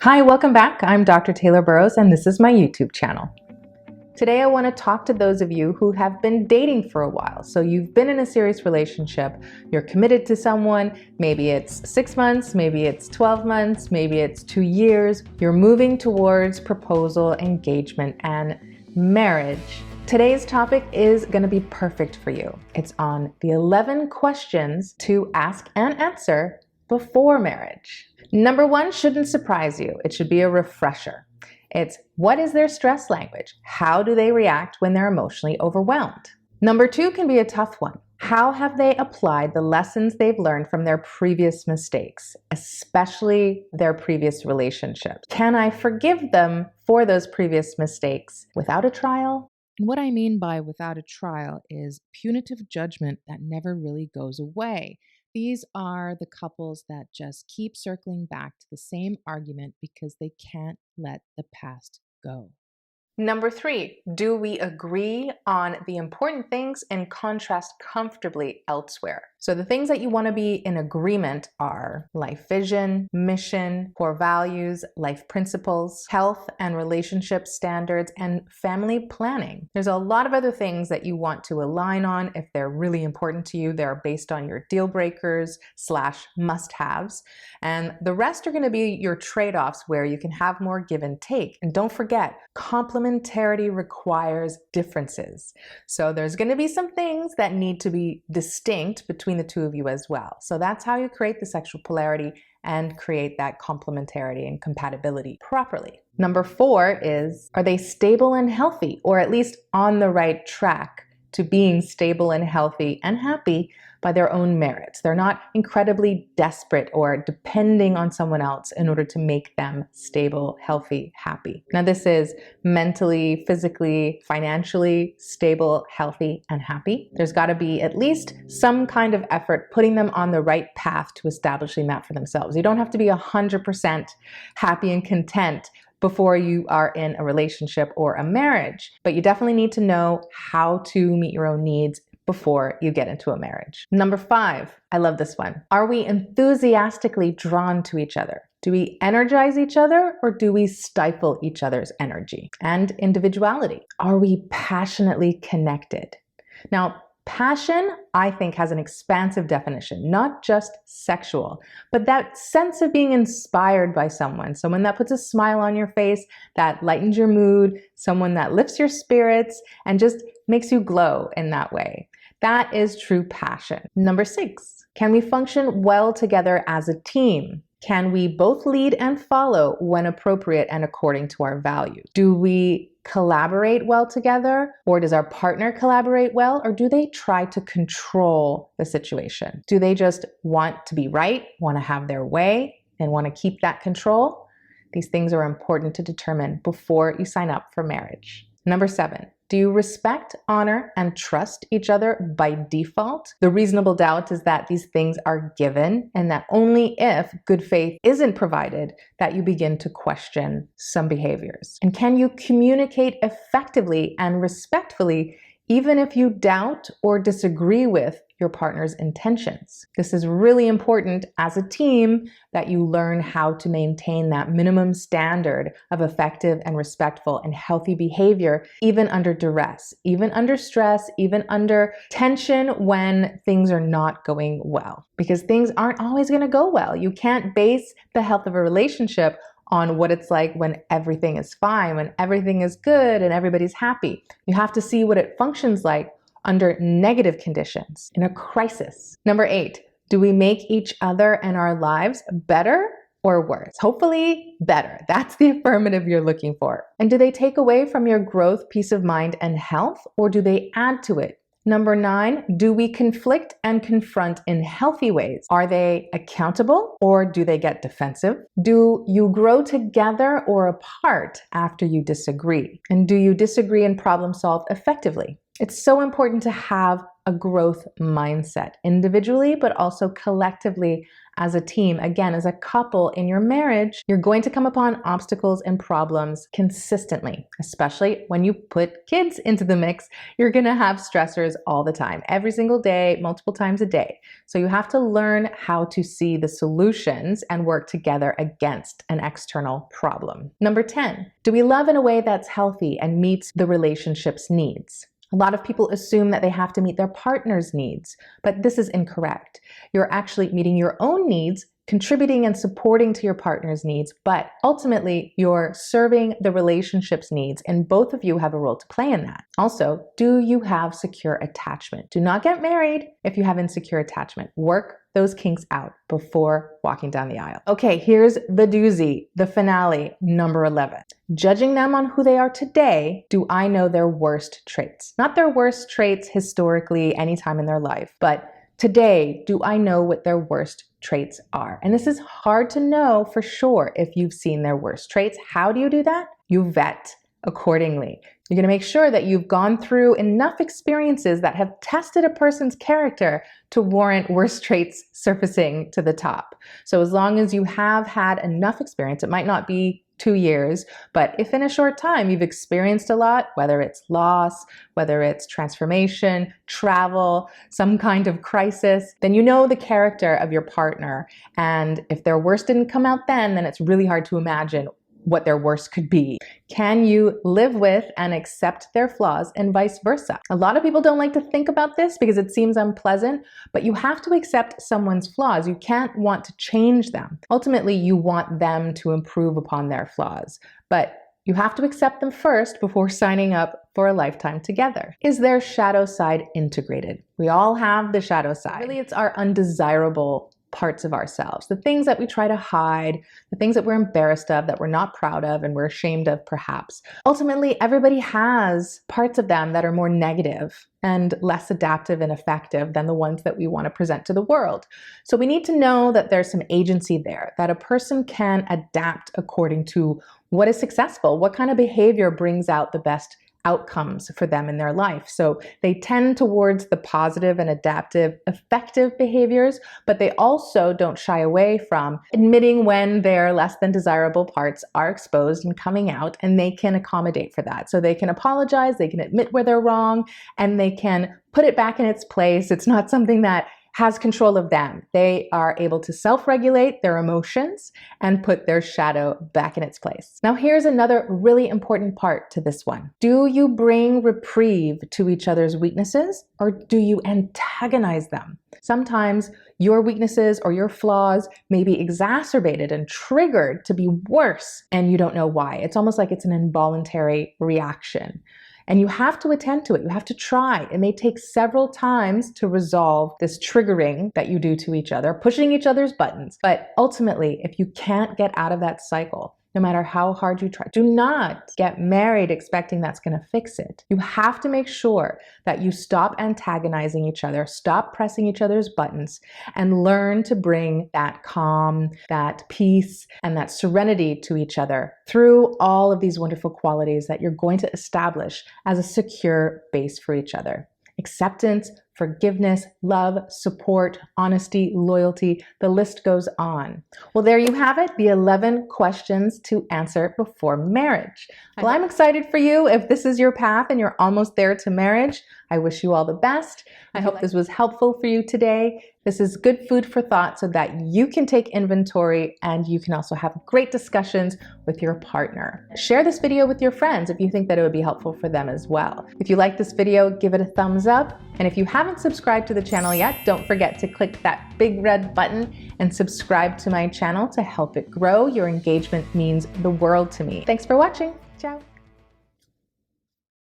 Hi, welcome back. I'm Dr. Taylor Burrowes, and this is my YouTube channel. Today I want to talk to those of you who have been dating for a while. So you've been in a serious relationship, you're committed to someone, maybe it's 6 months, maybe it's 12 months, maybe it's 2 years. You're moving towards proposal, engagement, and marriage. Today's topic is going to be perfect for you. It's on the 11 questions to ask and answer before marriage. Number 1 shouldn't surprise you. It should be a refresher. It's, what is their stress language? How do they react when they're emotionally overwhelmed? Number 2 can be a tough one. How have they applied the lessons they've learned from their previous mistakes, especially their previous relationships? Can I forgive them for those previous mistakes without a trial? And what I mean by without a trial is punitive judgment that never really goes away. These are the couples that just keep circling back to the same argument because they can't let the past go. Number 3, do we agree on the important things and contrast comfortably elsewhere? So the things that you want to be in agreement are life vision, mission, core values, life principles, health and relationship standards, and family planning. There's a lot of other things that you want to align on if they're really important to you. They're based on your deal breakers / must-haves. And the rest are going to be your trade-offs where you can have more give and take. And don't forget, complementarity requires differences. So there's going to be some things that need to be distinct between the two of you as well. So that's how you create the sexual polarity and create that complementarity and compatibility properly. Number 4 is, are they stable and healthy, or at least on the right track to being stable and healthy and happy by their own merits? They're not incredibly desperate or depending on someone else in order to make them stable, healthy, happy. Now this is mentally, physically, financially stable, healthy, and happy. There's got to be at least some kind of effort putting them on the right path to establishing that for themselves. You don't have to be 100% happy and content before you are in a relationship or a marriage, but you definitely need to know how to meet your own needs before you get into a marriage. Number 5, I love this one. Are we enthusiastically drawn to each other? Do we energize each other, or do we stifle each other's energy and individuality? Are we passionately connected? Now, passion, I think, has an expansive definition, not just sexual, but that sense of being inspired by someone that puts a smile on your face, that lightens your mood, someone that lifts your spirits and just makes you glow in that way. That is true passion. Number 6, can we function well together as a team? Can we both lead and follow when appropriate and according to our values? Do we collaborate well together, or does our partner collaborate well, or do they try to control the situation? Do they just want to be right, want to have their way, and want to keep that control? These things are important to determine before you sign up for marriage. Number 7, do you respect, honor, and trust each other by default? The reasonable doubt is that these things are given, and that only if good faith isn't provided that you begin to question some behaviors. And can you communicate effectively and respectfully even if you doubt or disagree with your partner's intentions? This is really important as a team, that you learn how to maintain that minimum standard of effective and respectful and healthy behavior, even under duress, even under stress, even under tension when things are not going well. Because things aren't always going to go well. You can't base the health of a relationship on what it's like when everything is fine, when everything is good and everybody's happy. You have to see what it functions like under negative conditions, in a crisis. Number 8, do we make each other and our lives better or worse? Hopefully better. That's the affirmative you're looking for. And do they take away from your growth, peace of mind, and health, or do they add to it? Number 9, do we conflict and confront in healthy ways? Are they accountable, or do they get defensive? Do you grow together or apart after you disagree? And do you disagree and problem solve effectively? It's so important to have a growth mindset individually, but also collectively as a team, again, as a couple in your marriage, you're going to come upon obstacles and problems consistently, especially when you put kids into the mix. You're going to have stressors all the time, every single day, multiple times a day. So you have to learn how to see the solutions and work together against an external problem. Number 10, do we love in a way that's healthy and meets the relationship's needs? A lot of people assume that they have to meet their partner's needs, but this is incorrect. You're actually meeting your own needs, contributing and supporting to your partner's needs, but ultimately you're serving the relationship's needs, and both of you have a role to play in that. Also, do you have secure attachment? Do not get married if you have insecure attachment. Work those kinks out before walking down the aisle. Okay, here's the doozy, the finale, number 11. Judging them on who they are today, do I know their worst traits? Not their worst traits historically, anytime in their life, but today, do I know what their worst traits are? And this is hard to know for sure if you've seen their worst traits. How do you do that? You vet accordingly. You're going to make sure that you've gone through enough experiences that have tested a person's character to warrant worst traits surfacing to the top. So as long as you have had enough experience, it might not be 2 years, but if in a short time you've experienced a lot, whether it's loss, whether it's transformation, travel, some kind of crisis, then you know the character of your partner. And if their worst didn't come out then it's really hard to imagine what their worst could be. Can you live with and accept their flaws and vice versa? A lot of people don't like to think about this because it seems unpleasant, but you have to accept someone's flaws. You can't want to change them. Ultimately, you want them to improve upon their flaws, but you have to accept them first before signing up for a lifetime together. Is their shadow side integrated? We all have the shadow side. Really, it's our undesirable parts of ourselves, the things that we try to hide, the things that we're embarrassed of, that we're not proud of, and we're ashamed of perhaps. Ultimately, everybody has parts of them that are more negative and less adaptive and effective than the ones that we want to present to the world. So we need to know that there's some agency there, that a person can adapt according to what is successful, what kind of behavior brings out the best outcomes for them in their life. So they tend towards the positive and adaptive, effective behaviors, but they also don't shy away from admitting when their less than desirable parts are exposed and coming out, and they can accommodate for that. So they can apologize, they can admit where they're wrong, and they can put it back in its place. It's not something that has control of them. They are able to self-regulate their emotions and put their shadow back in its place. Now here's another really important part to this one. Do you bring reprieve to each other's weaknesses, or do you antagonize them? Sometimes your weaknesses or your flaws may be exacerbated and triggered to be worse, and you don't know why. It's almost like it's an involuntary reaction. And you have to attend to it. You have to try. It may take several times to resolve this triggering that you do to each other, pushing each other's buttons. But ultimately, if you can't get out of that cycle, no matter how hard you try, do not get married expecting that's going to fix it. You have to make sure that you stop antagonizing each other, stop pressing each other's buttons, and learn to bring that calm, that peace, and that serenity to each other through all of these wonderful qualities that you're going to establish as a secure base for each other. Acceptance, forgiveness, love, support, honesty, loyalty, the list goes on. Well, there you have it, the 11 questions to answer before marriage. Well, I'm excited for you. If this is your path and you're almost there to marriage, I wish you all the best. I hope this was helpful for you today. This is good food for thought so that you can take inventory and you can also have great discussions with your partner. Share this video with your friends if you think that it would be helpful for them as well. If you like this video, give it a thumbs up. And if you haven't subscribed to the channel yet, don't forget to click that big red button and subscribe to my channel to help it grow. Your engagement means the world to me. Thanks for watching. Ciao.